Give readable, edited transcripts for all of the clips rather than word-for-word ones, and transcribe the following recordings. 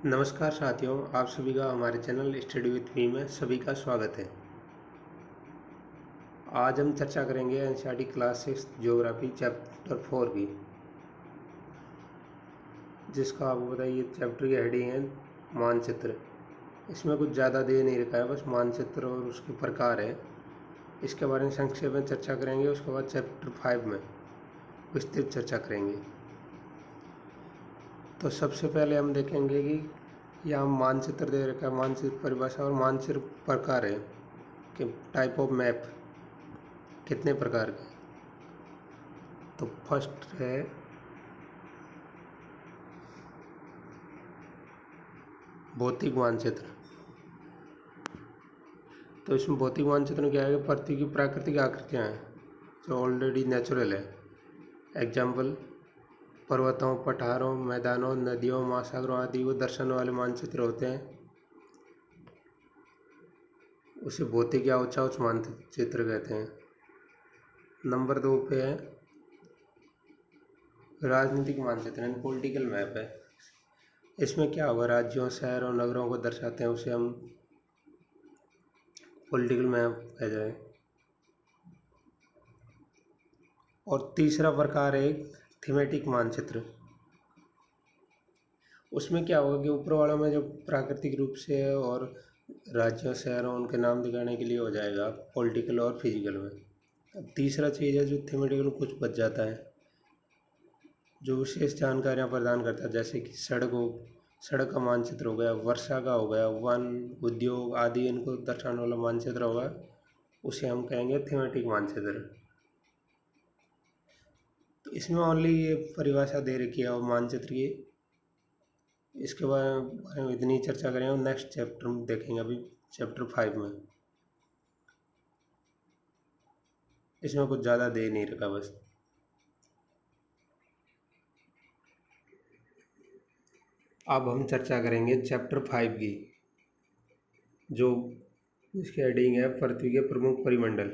नमस्कार साथियों, आप सभी का हमारे चैनल स्टडी विथ मी में सभी का स्वागत है। आज हम चर्चा करेंगे एनसीईआरटी क्लास 6 ज्योग्राफी चैप्टर 4 की, जिसका आपको बताइए चैप्टर की हेडिंग है मानचित्र। इसमें कुछ ज़्यादा दे नहीं रखा है, बस मानचित्र और उसके प्रकार है, इसके बारे में संक्षेप में चर्चा करेंगे। उसके बाद चैप्टर 5 में विस्तृत चर्चा करेंगे। तो सबसे पहले हम देखेंगे कि यहाँ मानचित्र दे रखा है, मानचित्र परिभाषा और मानचित्र प्रकार है कि टाइप ऑफ मैप कितने प्रकार के। तो फर्स्ट है भौतिक मानचित्र। तो इसमें भौतिक मानचित्र में क्या है कि पृथ्वी की प्राकृतिक आकृतियाँ हैं जो ऑलरेडी नेचुरल है। एग्जाम्पल पर्वतों, पठारों, मैदानों, नदियों, महासागरों आदि को दर्शाने वाले मानचित्र होते हैं, उसे भौतिक या उच्च मानचित्र कहते हैं। नंबर 2 पे है राजनीतिक मानचित्र यानी पॉलिटिकल मैप है। इसमें क्या होगा, राज्यों, शहरों, नगरों को दर्शाते हैं, उसे हम पॉलिटिकल मैप कह जाए। और तीसरा प्रकार है थीमेटिक मानचित्र। उसमें क्या होगा कि ऊपर वालों में जो प्राकृतिक रूप से है और राज्यों, शहरों, उनके नाम दिखाने के लिए हो जाएगा पॉलिटिकल और फिजिकल में। अब तीसरा चीज़ है जो थीमेटिकल में कुछ बच जाता है, जो विशेष जानकारियाँ प्रदान करता है, जैसे कि सड़क का मानचित्र हो गया, वर्षा का हो गया, वन, उद्योग आदि इनको दर्शाने वाला मानचित्र होगा, उसे हम कहेंगे थीमेटिक मानचित्र। तो इसमें ओनली ये परिभाषा दे रखी है और मानचित्र की, इसके बारे में इतनी चर्चा करेंगे और नेक्स्ट चैप्टर में देखेंगे, अभी चैप्टर 5 में। इसमें कुछ ज़्यादा दे नहीं रखा बस। अब हम चर्चा करेंगे चैप्टर 5 की, जो इसकी हेडिंग है पृथ्वी के प्रमुख परिमंडल।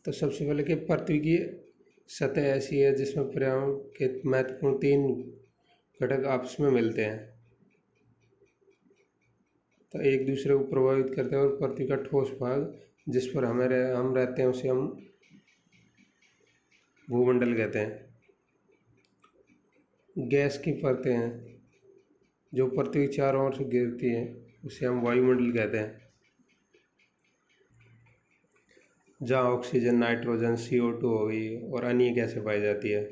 तो सबसे पहले कि पृथ्वी की सतह ऐसी है जिसमें पर्यावरण के महत्वपूर्ण 3 घटक आपस में मिलते हैं, तो एक दूसरे को प्रभावित करते हैं। और पृथ्वी का ठोस भाग जिस पर हम रहते हैं उसे हम भूमंडल कहते हैं। गैस की परतें हैं जो पृथ्वी के चारों ओर से घिरती हैं, उसे हम वायुमंडल कहते हैं, जहाँ ऑक्सीजन, नाइट्रोजन, CO2 हो गई और अन्य गैसें पाई जाती है।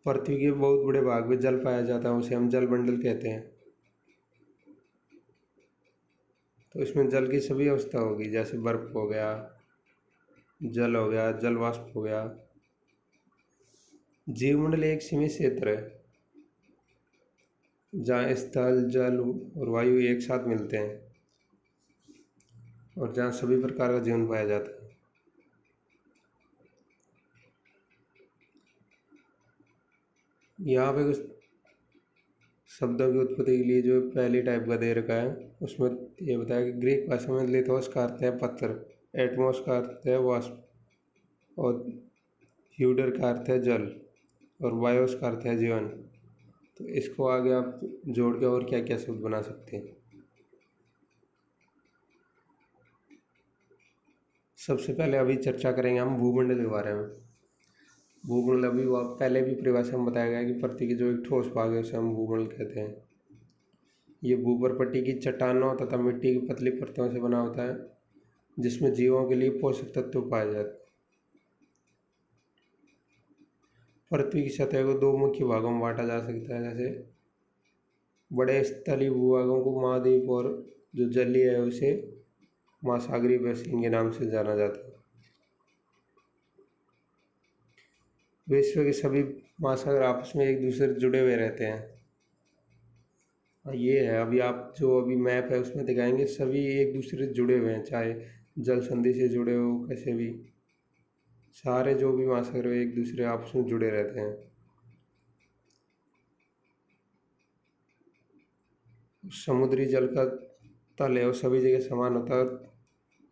पृथ्वी के बहुत बड़े भाग में जल पाया जाता है, उसे हम जलमंडल कहते हैं। तो इसमें जल की सभी अवस्था होगी, जैसे बर्फ हो गया, जल हो गया, जल वाष्प हो गया। जीवमंडल एक सीमित क्षेत्र है जहाँ स्थल, जल और वायु एक साथ मिलते हैं और जहाँ सभी प्रकार का जीवन पाया जाता है। यहाँ पे कुछ शब्दों की उत्पत्ति के लिए जो पहली टाइप का दे रखा है, उसमें ये बताया कि ग्रीक भाषा में लिथोस का अर्थ है पत्थर, एटमोस का अर्थ है वाष्प, और ह्यूडर का अर्थ है जल, और वायोस का अर्थ है जीवन। तो इसको आगे आप जोड़ के और क्या क्या शब्द बना सकते हैं। सबसे पहले अभी चर्चा करेंगे हम भूमंडल के बारे में। भूमंडल अभी पहले भी परिभाषा में बताया गया है कि पृथ्वी की जो एक ठोस भाग है उसे हम भूमंडल कहते हैं। ये भूपर्पट्टी की चट्टानों तथा मिट्टी की पतली परतों से बना होता है, जिसमें जीवों के लिए पोषक तत्व पाए जाते हैं। पृथ्वी की सतह को 2 मुख्य भागों में बांटा जा सकता है, जैसे बड़े स्थलीय भूभागों को महाद्वीप और जो जलीय है उसे महासागरीय बेसिन के नाम से जाना जाता है। विश्व के सभी महासागर आपस में एक दूसरे से जुड़े हुए रहते हैं। ये है अभी आप जो अभी मैप है उसमें दिखाएंगे, सभी एक दूसरे से जुड़े हुए हैं, चाहे जल संधि से जुड़े हो, कैसे भी सारे जो भी महासागर एक दूसरे आपस में जुड़े रहते हैं। समुद्री जल का तल है वो सभी जगह समान होता है, और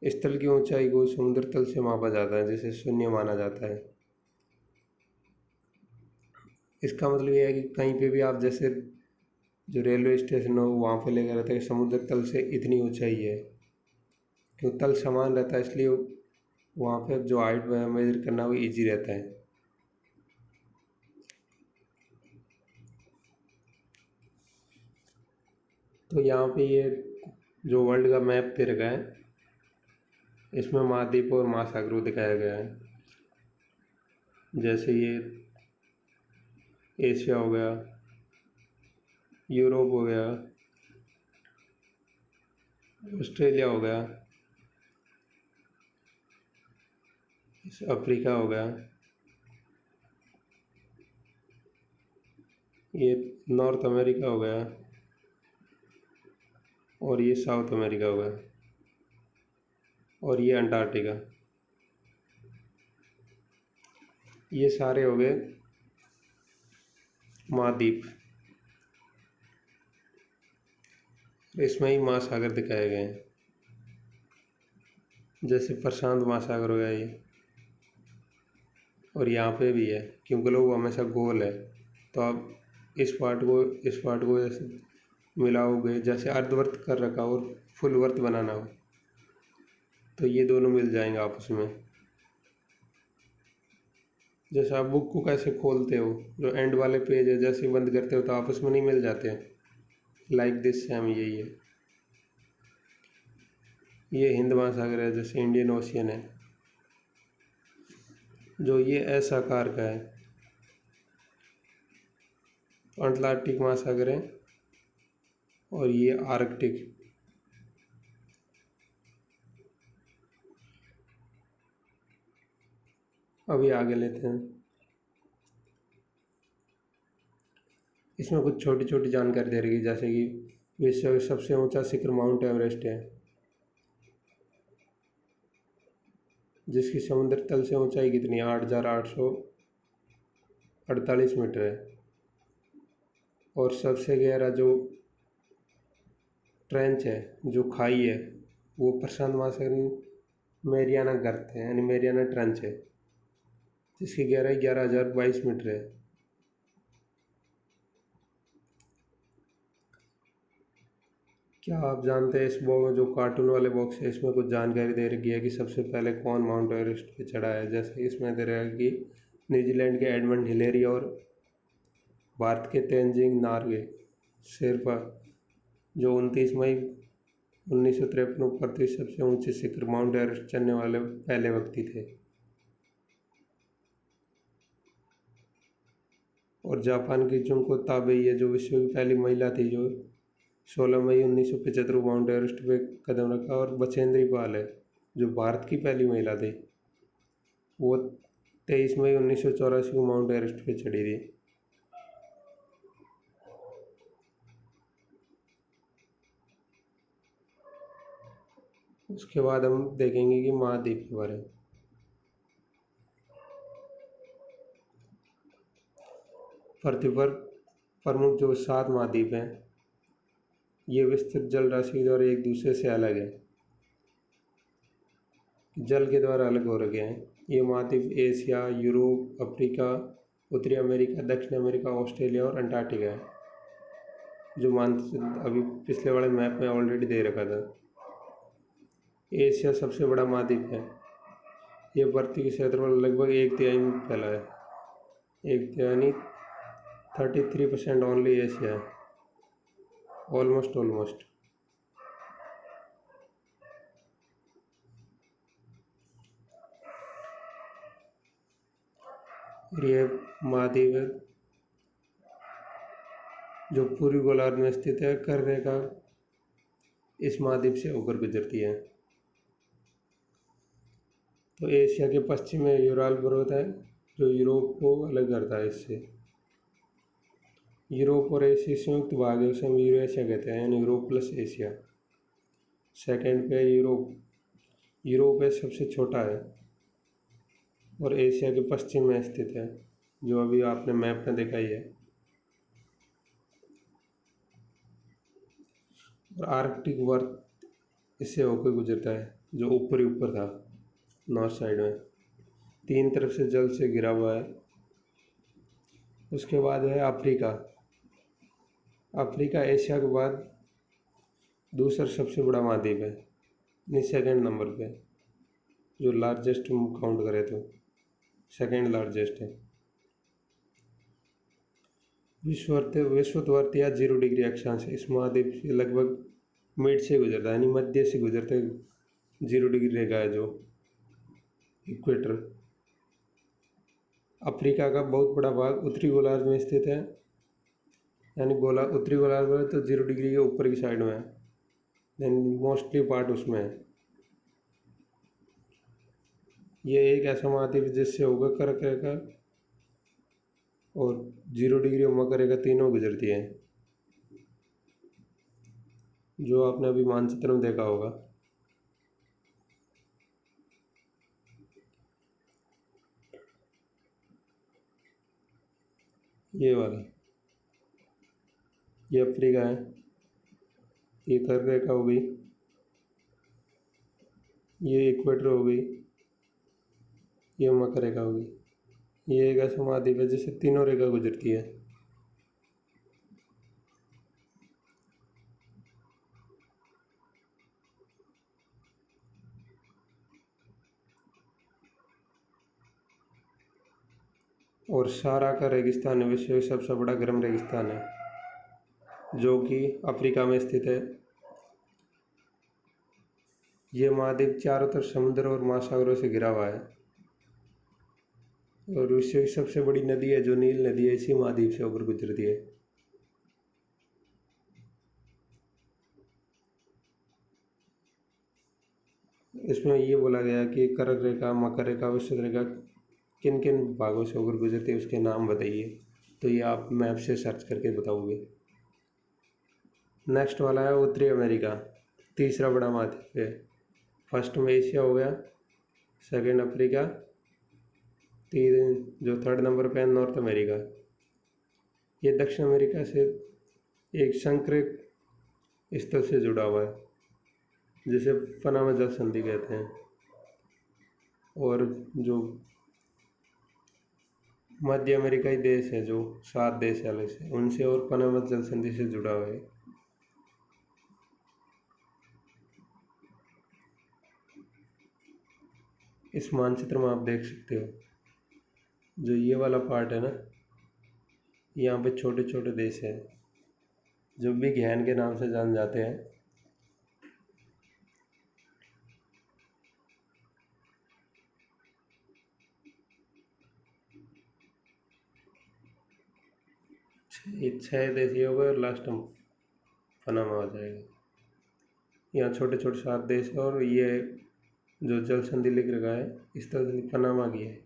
स्थल की ऊंचाई को समुद्र तल से मापा जाता है, जिसे शून्य माना जाता है। इसका मतलब ये है कि कहीं पे भी आप जैसे जो रेलवे स्टेशन हो वहाँ पे लेकर रहते हैं समुद्र तल से इतनी ऊंचाई है, क्यों तल समान रहता है इसलिए वहाँ पे जो हाइट मेजर करना वो इजी रहता है। तो यहाँ पे ये जो वर्ल्ड का मैप पे रखा है इसमें महाद्वीप और महासागर को दिखाया गया है। जैसे ये एशिया हो गया, यूरोप हो गया, ऑस्ट्रेलिया हो गया, अफ्रीका हो गया, ये नॉर्थ अमेरिका हो गया और ये साउथ अमेरिका हो गया और ये अंटार्कटिका। ये सारे हो गए महाद्वीप। इसमें ही महासागर दिखाए गए हैं। जैसे प्रशांत महासागर हो गया ये, और यहाँ पे भी है क्योंकि लोग हमेशा गोल है, तो आप इस पार्ट को जैसे मिलाओगे, जैसे अर्धवर्त कर रखा हो और फुल वर्त बनाना हो तो ये दोनों मिल जाएंगे आपस में। जैसे आप बुक को कैसे खोलते हो, जो एंड वाले पेज है जैसे बंद करते हो तो आपस में नहीं मिल जाते हैं, लाइक दिस सेम यही है। ये हिंद महासागर है, जैसे इंडियन ओशियन है जो ये एस आकार का है। अंटार्कटिक महासागर है और ये आर्कटिक। अभी आगे लेते हैं। इसमें कुछ छोटी छोटी जानकारी दे रही है, जैसे कि विश्व का सबसे ऊंचा शिखर माउंट एवरेस्ट है, जिसकी समुद्र तल से ऊंचाई कितनी है 8,848 मीटर है। और सबसे गहरा जो ट्रेंच है, जो खाई है, वो प्रशांत महासागर में मेरियाना गर्त है, यानी मेरियाना ट्रेंच है, जिसकी गहराई 11,022 मीटर है। क्या आप जानते हैं इस बॉक्स जो कार्टून वाले बॉक्स है इसमें कुछ जानकारी दे रखी है कि सबसे पहले कौन माउंट एवरेस्ट पे चढ़ा है। जैसे इसमें दे रहा है कि न्यूजीलैंड के एडमंड हिलेरी और भारत के तेंजिंग नार्गे शेरपा जो 29 मई 1953 को पृथ्वी सबसे ऊंचे शिखर माउंट एवरेस्ट चढ़ने वाले पहले व्यक्ति थे। और जापान की जुंको ताबेई है जो विश्व की पहली महिला थी, जो 16 मई 1975 को माउंट एवरेस्ट पे कदम रखा। और बछेंद्री पाल है जो भारत की पहली महिला थी, वो 23 मई 1984 को माउंट एवरेस्ट पे चढ़ी थी। उसके बाद हम देखेंगे कि महाद्वीप के बारे में। पृथ्वी पर प्रमुख जो 7 महाद्वीप हैं ये विस्तृत जल राशि के द्वारा एक दूसरे से अलग है, जल के द्वारा अलग हो रखे हैं। ये महाद्वीप एशिया, यूरोप, अफ्रीका, उत्तरी अमेरिका, दक्षिण अमेरिका, ऑस्ट्रेलिया और अंटार्कटिका है, जो मानचित्र अभी पिछले वाले मैप में ऑलरेडी दे रखा था। एशिया सबसे बड़ा महाद्वीप है। ये पृथ्वी के क्षेत्रफल लगभग 1/3 में फैला है। 1/3 33% ओनली एशिया है, ऑलमोस्ट। और ये महाद्वीप है जो पूर्वी गोलार्ध में स्थित है, कर रेखा इस महाद्वीप से होकर गुजरती है। तो एशिया के पश्चिम में यूराल पर्वत है जो यूरोप को अलग करता है इससे। यूरोप और एशिया संयुक्त भाग है, उसे हम यूरेशिया कहते हैं, यानी यूरोप प्लस एशिया। सेकंड पे यूरोप है सबसे छोटा है और एशिया के पश्चिम में स्थित है, जो अभी आपने मैप में देखा ही है। और आर्कटिक वर्त इससे होकर गुजरता है, जो ऊपर था नॉर्थ साइड में, 3 तरफ से जल से घिरा हुआ है। उसके बाद है अफ्रीका। अफ्रीका एशिया के बाद दूसरा सबसे बड़ा महाद्वीप है, यानी सेकंड नंबर पे, जो लार्जेस्ट काउंट करे तो सेकंड लार्जेस्ट है। विश्वत्वर्त या 0 डिग्री अक्षांश इस महाद्वीप से लगभग मिड से गुजरता है, यानी मध्य से गुजरते 0 डिग्री रेखा है जो इक्वेटर। अफ्रीका का बहुत बड़ा भाग उत्तरी गोलार्ध में स्थित है, यानी उत्तरी गोलार्ध में तो 0 डिग्री के ऊपर की साइड में है, देन मोस्टली पार्ट उसमें है। ये एक ऐसा महाद्वीप जिससे होगा कर्क रेखा और 0 डिग्री और मकर रेखा तीनों गुजरती है, जो आपने अभी मानचित्र में देखा होगा। ये वाला, ये अफ्रीका है, ये कर्क रेखा हो गई, ये इक्वेटर हो गई, ये मकर रेखा हो गई। ये एक ऐसा महाद्वीप है जिससे तीनों रेखा गुजरती है। और सारा का रेगिस्तान है, विश्व का सबसे बड़ा गर्म रेगिस्तान है, जो कि अफ्रीका में स्थित है। ये महाद्वीप चारों तरफ समुद्र और महासागरों से घिरा हुआ है, और विश्व की सबसे बड़ी नदी है जो नील नदी है, इसी महाद्वीप से होकर गुजरती है। इसमें ये बोला गया कि कर्क रेखा, मकर रेखा, विषुवत रेखा किन किन भागों से होकर गुजरती है, उसके नाम बताइए। तो ये आप मैप से सर्च करके बताओगे। नेक्स्ट वाला है उत्तरी अमेरिका, तीसरा बड़ा महाद्वीप है। फर्स्ट में एशिया हो गया, सेकंड अफ्रीका, तीन जो थर्ड नंबर पे है नॉर्थ अमेरिका। ये दक्षिण अमेरिका से एक संक्रिक स्थल से जुड़ा हुआ है, जिसे पनामा जल संधि कहते हैं। और जो मध्य अमेरिकाई देश है, जो 7 देश है अलग से, उनसे और पनामा जल संधि से जुड़ा हुआ है। इस मानचित्र में आप देख सकते हो, जो ये वाला पार्ट है ना, यहाँ पे छोटे छोटे देश हैं जो बिग हैंड के नाम से जान जाते हैं। छः देश ये हो गए और लास्ट में पनामा आ जाएगा। यहाँ छोटे छोटे 7 देश है, और ये जो जल संधि लिख रखा है इस तरह पनामा की है।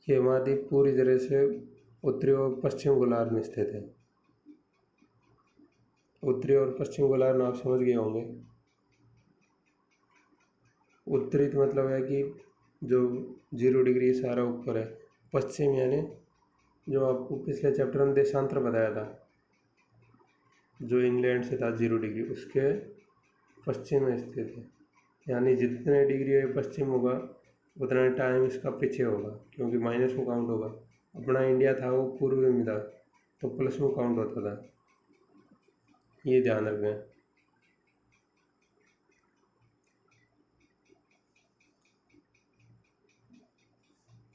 ये महाद्वीप पूरी तरह से उत्तरी और पश्चिम गोलार्ध में स्थित है। उत्तरी और पश्चिम गोलार्ध आप समझ गए होंगे। उत्तरी तो मतलब है कि जो 0 डिग्री सारा ऊपर है। पश्चिम यानी जो आपको पिछले चैप्टर में देशांतर बताया था, जो इंग्लैंड से था 0 डिग्री, उसके पश्चिम में स्थित है। यानी जितने डिग्री ये पश्चिम होगा उतना टाइम इसका पीछे होगा, क्योंकि माइनस में काउंट होगा। अपना इंडिया था वो पूर्व में था, तो प्लस में काउंट होता था, ये ध्यान रखें।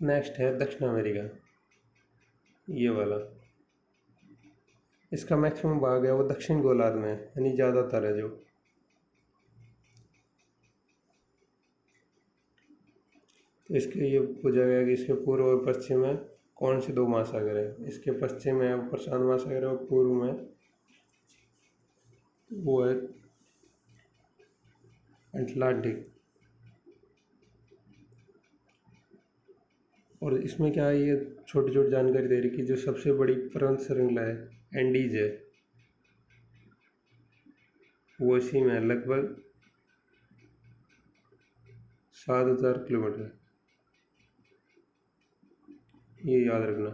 नेक्स्ट है दक्षिण अमेरिका, ये वाला। इसका मैक्सिमम भाग है वो दक्षिण गोलार्ध में, यानी ज़्यादातर है जो। तो इसके ये पूछा गया कि इसके पूर्व और पश्चिम में कौन से 2 महासागर है। इसके पश्चिम में वो प्रशांत महासागर है, और पूर्व में वो है अटलांटिक। और इसमें क्या है, ये छोटी छोटी जानकारी दे रही कि जो सबसे बड़ी पर्वत श्रृंखला है एंडीज है, वो इसी में है, लगभग 7,000 किलोमीटर। ये याद रखना।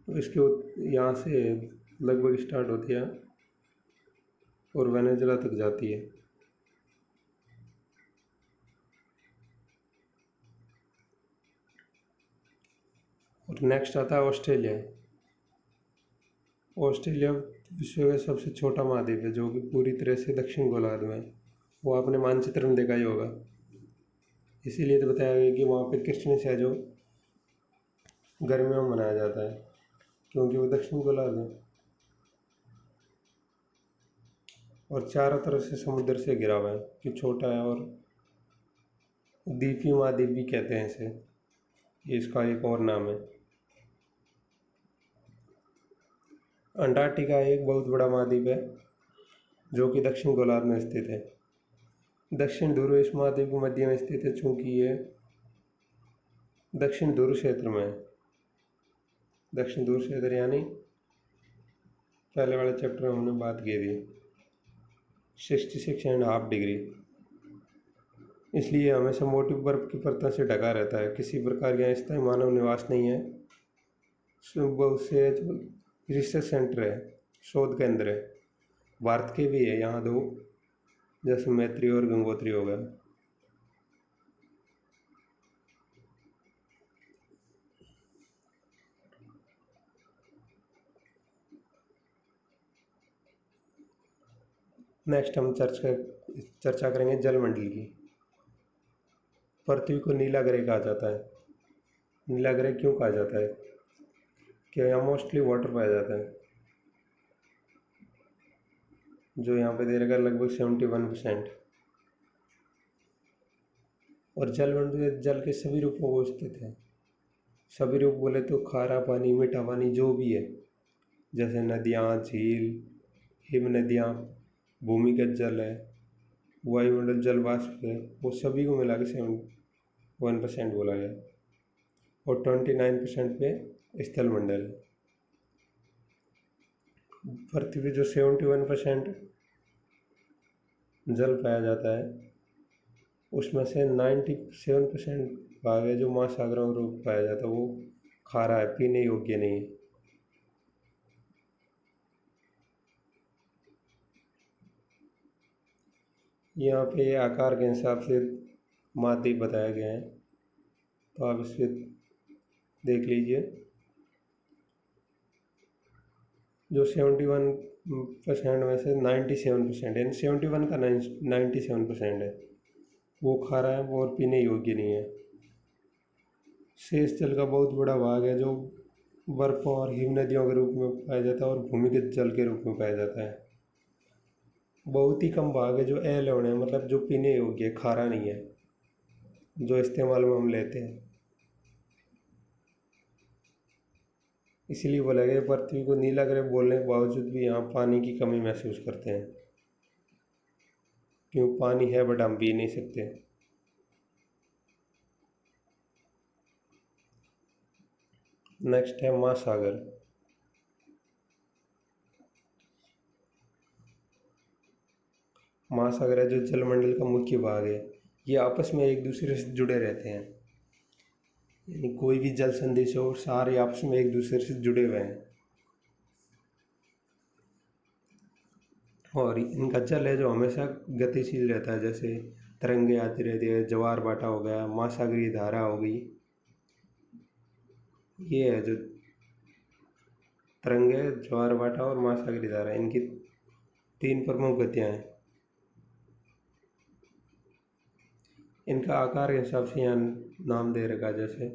तो इसके यहाँ से लगभग स्टार्ट होती है और वेनेजुला तक जाती है। और नेक्स्ट आता है ऑस्ट्रेलिया। ऑस्ट्रेलिया विश्व का सबसे छोटा महाद्वीप है जो कि पूरी तरह से दक्षिण गोलार्ध में है। वो आपने मानचित्र में देखा ही होगा, इसीलिए तो बताया गया कि वहाँ पे क्रिसमस है जो गर्मियों में मनाया जाता है, क्योंकि वो दक्षिण गोलार्ध है और चारों तरफ से समुद्र से घिरा हुआ है कि छोटा है। और द्वीपीय महाद्वीप भी कहते हैं इसे, ये इसका एक और नाम है। अंटार्कटिका एक बहुत बड़ा महाद्वीप है जो कि दक्षिण गोलार्ध में स्थित है। दक्षिण ध्रुव इस महाद्वीप के मध्य में स्थित है, चूंकि ये दक्षिण ध्रुव क्षेत्र में है। दक्षिण ध्रुव क्षेत्र यानी पहले वाले चैप्टर में हमने बात की थी 66.5 डिग्री, इसलिए हमेशा मोटी बर्फ की परतों से ढका रहता है। किसी प्रकार का स्थायी मानव निवास नहीं है। बहुत से जो रिसर्च सेंटर है, शोध केंद्र है, भारत के भी है यहाँ दो, जैसे मैत्री और गंगोत्री हो गया। नेक्स्ट हम चर्चा करेंगे जलमंडल की। पृथ्वी को नीला ग्रह कहा जाता है। नीला ग्रह क्यों कहा जाता है? कि यहाँ मोस्टली वाटर पाया जाता है, जो यहाँ पे दे रखा है लगभग 71%। और जलमंडल जल के सभी रूपों को स्थित है। सभी रूप बोले तो खारा पानी, मीठा पानी, जो भी है, जैसे नदियाँ, झील, हिम नदियाँ, भूमिगत जल है, वायुमंडल जल वाष्प है, वो सभी को मिला के 71% बोला गया। और 29% पे स्थल मंडल है। पृथ्वी जो 71% जल पाया जाता है, उसमें से 97% भाग है जो महासागरों में रूप पाया जाता है, वो खारा है, पीने योग्य नहीं है। यहाँ पे आकार के हिसाब से महाद्वीप बताया गया है, तो आप इसे देख लीजिए। जो 71% में से 97% यानी 71 का 97% है, वो खारा है और पीने योग्य नहीं है। शेष जल का बहुत बड़ा भाग है जो बर्फों और हिम नदियों के रूप में पाया जाता है और भूमिगत जल के रूप में पाया जाता है। बहुत ही कम भाग है जो अलवण है, मतलब जो पीने योग्य है, खारा नहीं है, जो इस्तेमाल में हम लेते हैं। इसीलिए बोला गया पृथ्वी को नीला ग्रह बोलने के बावजूद भी यहाँ पानी की कमी महसूस करते हैं, क्यों पानी है बट हम पी नहीं सकते। नेक्स्ट है महासागर। महासागर है जो जलमंडल का मुख्य भाग है। ये आपस में एक दूसरे से जुड़े रहते हैं, यानी कोई भी जल संदेश हो, सारे आपस में एक दूसरे से जुड़े हुए हैं। और इनका जल है जो हमेशा गतिशील रहता है, जैसे तरंगे आती रहती है, ज्वार भाटा हो गया, महासागरीय धारा हो गई। ये है जो तरंगे, ज्वार भाटा और महासागरीय धारा, इनकी 3 प्रमुख गतियाँ हैं। इनका आकार के हिसाब से यहाँ नाम दे रखा, जैसे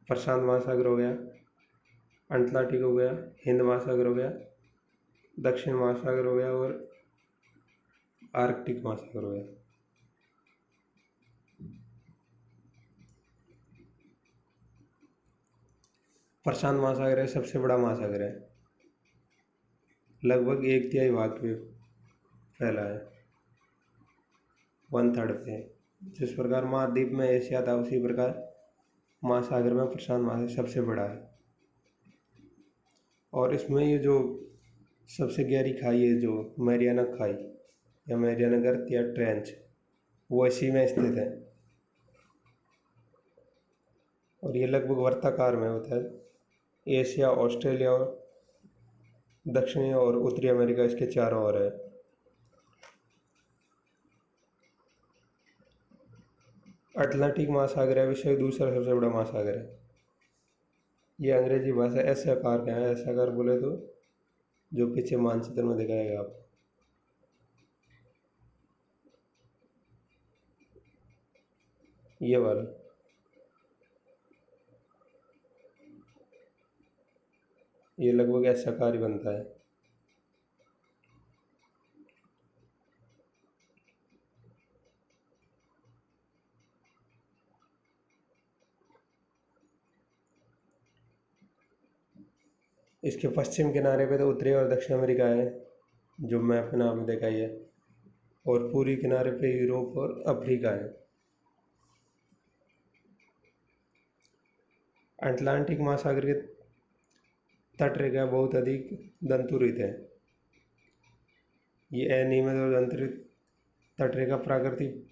प्रशांत महासागर हो गया, अटलांटिक हो गया, हिंद महासागर हो गया, दक्षिण महासागर हो गया और आर्कटिक महासागर हो गया। प्रशांत महासागर है सबसे बड़ा महासागर है, लगभग 1/3 भाग पे फैला है, 1/3 पे। जिस प्रकार महाद्वीप में एशिया था, उसी प्रकार महासागर में प्रशांत महासागर सबसे बड़ा है। और इसमें ये जो सबसे गहरी खाई है, जो मैरियाना खाई या मैरियाना गर्त या ट्रेंच, वो इसी में स्थित है। और ये लगभग वर्ताकार में होता है। एशिया, ऑस्ट्रेलिया और दक्षिणी और उत्तरी अमेरिका इसके चारों ओर है। अटलांटिक महासागर है विश्व का दूसरा सबसे बड़ा महासागर है। ये अंग्रेजी भाषा ऐसे आकार का है, ऐसे आकार बोले तो जो पीछे मानचित्र में दिखाएगा आप। ये वाला ये लगभग ऐसा आकार ही बनता है। इसके पश्चिम किनारे पे तो उत्तरी और दक्षिण अमेरिका है जो मैप में आपने देखा ही है, और पूर्वी किनारे पे यूरोप और अफ्रीका है। अटलांटिक महासागर के तटरेखा बहुत अधिक दंतुरित है। ये अनियमित और दंतुरित तटरेखा प्राकृतिक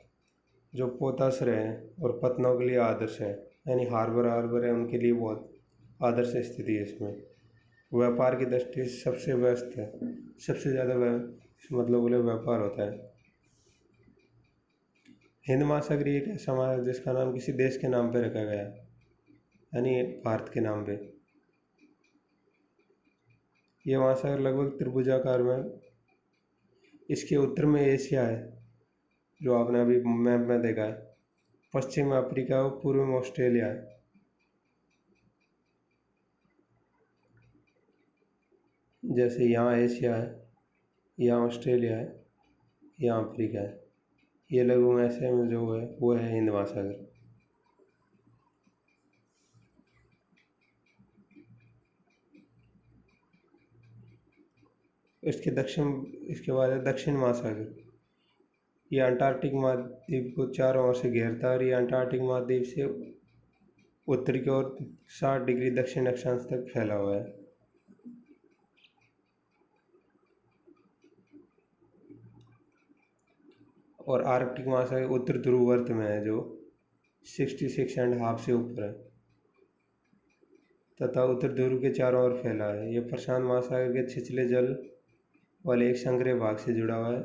जो पोताश्रय है और पतनों के लिए आदर्श है, यानी हार्बर है उनके लिए बहुत आदर्श स्थिति है। इसमें व्यापार की दृष्टि से सबसे व्यस्त है, सबसे ज़्यादा मतलब बोले व्यापार होता है। हिंद महासागर एक ऐसा महासागर जिसका नाम किसी देश के नाम पे रखा गया, यानी भारत के नाम पे। ये महासागर लगभग त्रिभुजाकार में, इसके उत्तर में एशिया है जो आपने अभी मैप में देखा है, पश्चिम में अफ्रीका और पूर्व में ऑस्ट्रेलिया है। जैसे यहाँ एशिया है, यहाँ ऑस्ट्रेलिया है, यहाँ अफ्रीका है। ये लगभग ऐसे में जो है वो है हिंद महासागर। इसके बाद है दक्षिण महासागर। ये अंटार्कटिक महाद्वीप को चारों ओर से घेरता है और ये अंटार्कटिक महाद्वीप से उत्तर की ओर 60 डिग्री दक्षिण अक्षांश तक फैला हुआ है। और आर्कटिक महासागर उत्तर ध्रुवर्त में है जो 66.5 से ऊपर है तथा उत्तर ध्रुव के चारों ओर फैला है। ये प्रशांत महासागर के छिछले जल वाले एक संग्रह भाग से जुड़ा हुआ है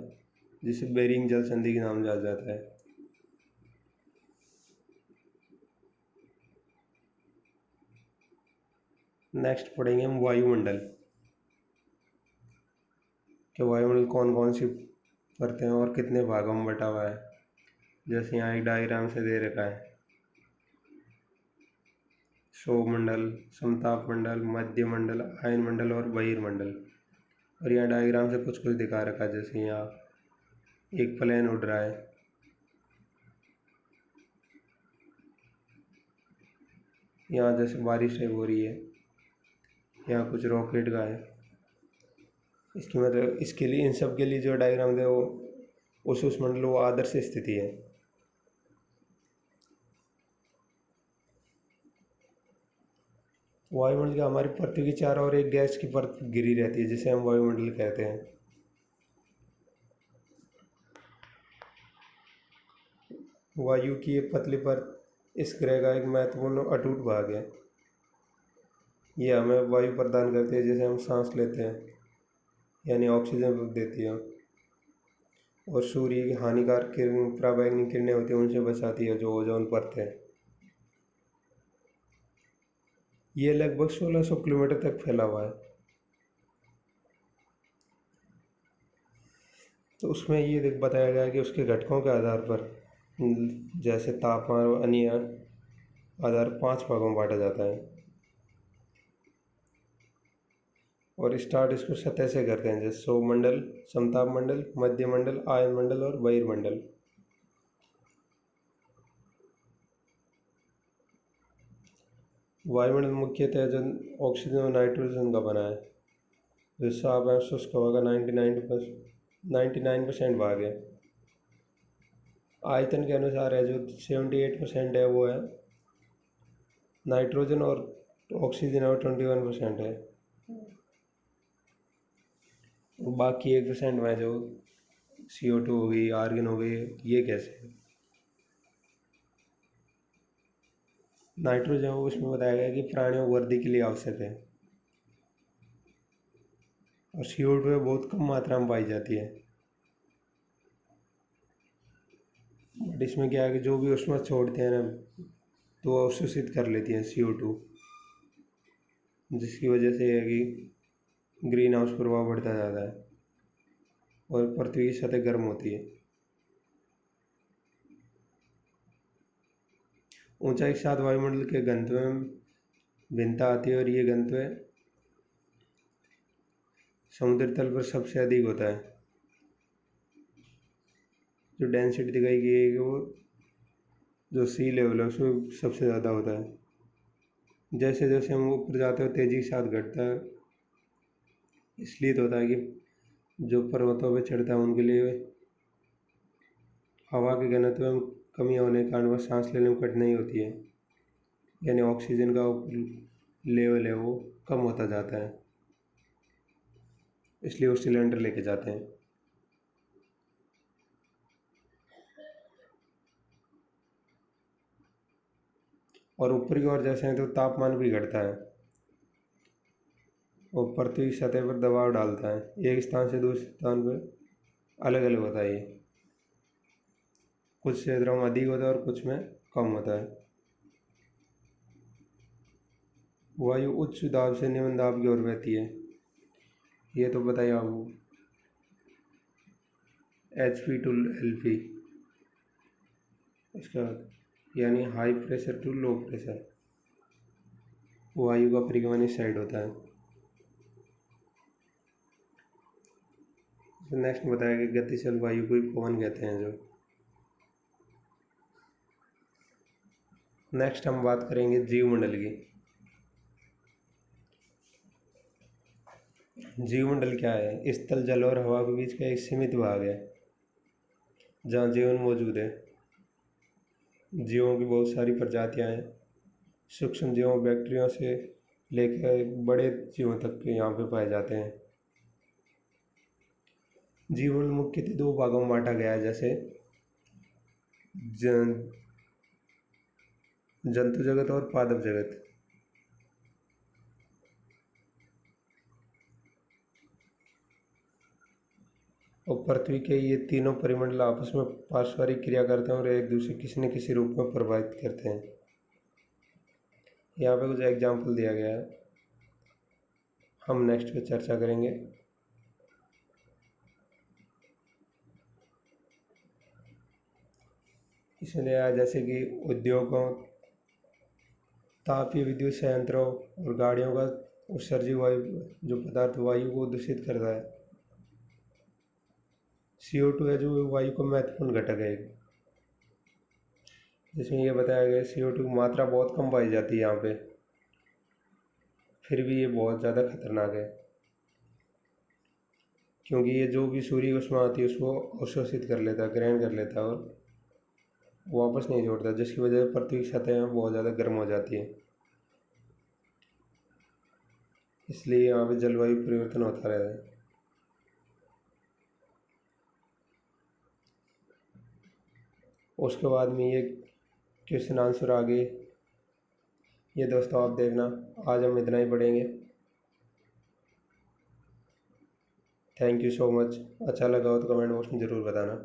जिसे बेरिंग जल संधि के नाम जाना जाता है। नेक्स्ट पढ़ेंगे हम वायुमंडल कि वायुमंडल कौन कौन सी परतें हैं और कितने भागों में बटा हुआ है। जैसे यहाँ एक डायग्राम से दे रखा है, सौरमंडल, समताप मंडल, मध्य मंडल, आयन मंडल और बहिर्मंडल। और यहाँ डायग्राम से कुछ कुछ दिखा रखा है। जैसे यहाँ एक प्लेन उड़ रहा है, यहाँ जैसे बारिश हो रही है, यहाँ कुछ रॉकेट का है। इसकी मतलब इसके लिए इन सब के लिए जो डायग्राम है वो उस मंडल वो आदर्श स्थिति है। वायुमंडल का हमारी पृथ्वी के चारों ओर एक गैस की परत गिरी रहती है जिसे हम वायुमंडल कहते हैं। वायु की ये पतली परत इस ग्रह का एक महत्वपूर्ण अटूट भाग है। ये हमें वायु प्रदान करती है जिसे हम सांस लेते हैं, यानी ऑक्सीजन देती है। और सूर्य की हानिकारक किरण पराबैंगनी किरणें होती हैं उनसे बचाती है जो ओजोन परत है। ये लगभग 1600 किलोमीटर तक फैला हुआ है। तो उसमें ये बताया गया है कि उसके घटकों के आधार पर जैसे तापमान और अन्य आधार 5 भागों में बांटा जाता है। और स्टार्ट इसको सतह से करते हैं, जैसे सौरमंडल, समताप मंडल, मध्य मंडल, आयन मंडल और बहिर्मंडल। वायुमंडल मुख्यतः जो ऑक्सीजन और नाइट्रोजन का बना है, जो साफ है शुष्क हवा का 99% भाग है। आयतन के अनुसार है जो 78% है वो है नाइट्रोजन और ऑक्सीजन और 21% है। बाकी 1% में जो CO2 हो गई, आर्गन हो गई, ये कैसे है। नाइट्रोजन उसमें बताया गया कि प्राणियों वर्दी के लिए आवश्यक है। और CO2 बहुत कम मात्रा में पाई जाती है। बट इसमें क्या है कि जो भी ऊष्मा छोड़ते हैं ना, तो वो अवशोषित कर लेती है CO2, जिसकी वजह से है कि ग्रीन हाउस प्रभाव बढ़ता जाता है और पृथ्वी की सतह गर्म होती है। ऊंचाई के साथ वायुमंडल के घनत्व में भिन्नता आती है और ये घनत्व समुद्र तल पर सबसे अधिक होता है। जो डेंसिटी दिखाई गई है कि वो जो सी लेवल है उसमें सबसे ज़्यादा होता है। जैसे जैसे हम ऊपर जाते हैं तेज़ी के साथ घटता है। इसलिए तो होता है कि जो पर्वतों पर चढ़ता है उनके लिए हवा के घनत्व में कमी होने के कारण वह सांस लेने में कठिनाई होती है, यानी ऑक्सीजन का लेवल है वो कम होता जाता है, इसलिए वो सिलेंडर लेके जाते हैं। और ऊपर की ओर जैसे हैं तो तापमान भी घटता है और पृथ्वी की सतह पर दबाव डालता है। एक स्थान से दूसरे स्थान पर अलग अलग होता है ये, कुछ क्षेत्रों में अधिक होता है और कुछ में कम होता है। वायु उच्च दाब से निम्न दाब की ओर बहती है, ये तो बताइए आपको। HP टू LP, इसका यानी high pressure to low pressure, वायु का परिगमन इस साइड होता है। तो नेक्स्ट बताया कि गतिशील वायु को पवन कहते हैं। जो नेक्स्ट हम बात करेंगे जीवमंडल की। जीवमंडल क्या है? स्थल, जल और हवा के बीच का एक सीमित भाग है जहाँ जीवन मौजूद है। जीवों की बहुत सारी प्रजातियां हैं, सूक्ष्म जीवों बैक्टीरिया से लेकर बड़े जीवों तक के यहाँ पे पाए जाते हैं। जीवन मुख्यतः दो भागों में बांटा गया है, जैसे जंतु जगत और पादप जगत। और पृथ्वी के ये तीनों परिमंडल आपस में पारस्परिक क्रिया करते हैं और एक दूसरे किसी न किसी रूप में प्रभावित करते हैं। यहाँ पे कुछ एग्जाम्पल दिया गया है, हम नेक्स्ट पे चर्चा करेंगे। इसलिए जैसे कि उद्योगों, तापीय विद्युत संयंत्रों और गाड़ियों का उत्सर्जित वायु जो पदार्थ वायु को दूषित करता है। CO2 है जो वायु का महत्वपूर्ण घटक है, जिसमें यह बताया गया CO2 की मात्रा बहुत कम पाई जाती है यहाँ पे, फिर भी ये बहुत ज़्यादा खतरनाक है, क्योंकि ये जो भी सूर्य ऊष्मा आती है उसको अवशोषित कर लेता है, ग्रहण कर लेता है और वापस नहीं छोड़ता, जिसकी वजह से पृथ्वी की सतह बहुत ज़्यादा गर्म हो जाती है। इसलिए यहाँ पे जलवायु परिवर्तन होता रहता है। उसके बाद में ये क्वेश्चन आंसर आगे ये दोस्तों आप देखना। आज हम इतना ही पढ़ेंगे। Thank you so much. अच्छा लगा हो तो कमेंट बॉक्स में ज़रूर बताना।